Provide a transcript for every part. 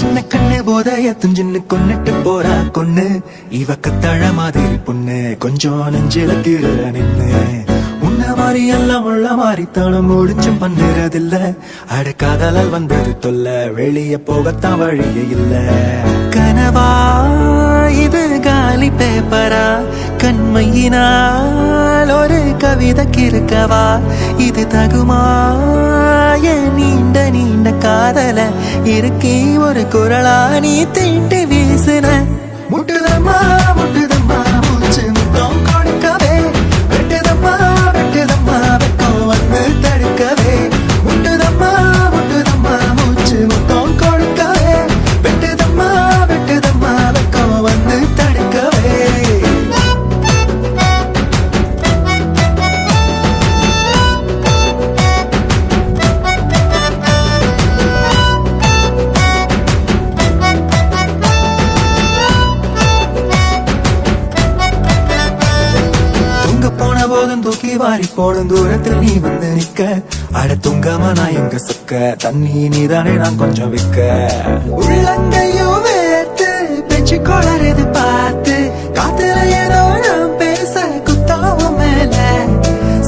சின்ன கண்ணு போதைய துஞ்சின்னு கொன்னுட்டு போறா கொன்னு இவ கத்தழ மாதிரி பொண்ணு கொஞ்சம் நெஞ்சில கீழ நின்னு உன்ன மாதிரி எல்லாம் உள்ள மாதிரி தானும் முடிச்சும் பண்ணுறதில்ல அடக்காதலால் வந்தது தொல்ல வெளிய போகத்தான் வழியே இல்ல கனவா இது காலி பேப்பரா கண்மையினால் ஒரு கவிதை கிறுக்கவா இது தகுமா நீண்ட நீண்ட காதல இருக்கே ஒரு குரலா நீ தீண்டு வீசுன முட்டுதம்மா முட்டுதம்மா மூச்சு முத்தம் கொடுக்கவே வெட்டுதம்மா வெட்டுதம்மா வெக்கம் வந்து தடுக்கவே முட்டுதம்மா முட்டுதம்மா மூச்சு முத்தம் கொடுக்கவே வெட்டுதம்மா வெட்டுதம்மா வெக்கம் வந்து தடுக்கவே போதும் தூக்கி வாரி போடும் தூரத்தில் நீ வந்து நிக்க அட துங்கமா நான் எங்க சொக்க தண்ணி நீதானே நான் கொஞ்சம் விக்க உள்ளங்கையும் வேர்த்து பெச்சு கொளறது பார்த்து காத்துல ஏதோ நான் பேச குத்தாவும் மேல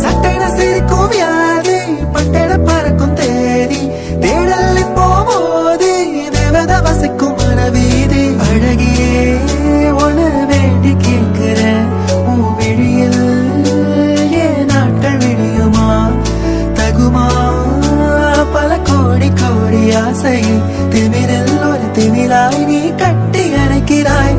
சட்டைன சிரிக்கும் வியாதி பட்டட பறக்கும் தேதி தேடல் போது தேவத வசிக்கும் மனவீதி அழகியே உன வேண்டி கேட்கிறேன் உன் விழியில் பல கோடி கோடி ஆசை திமிரில் ஒரு திமிழாய் நீ கட்டி அணைக்கிறாய்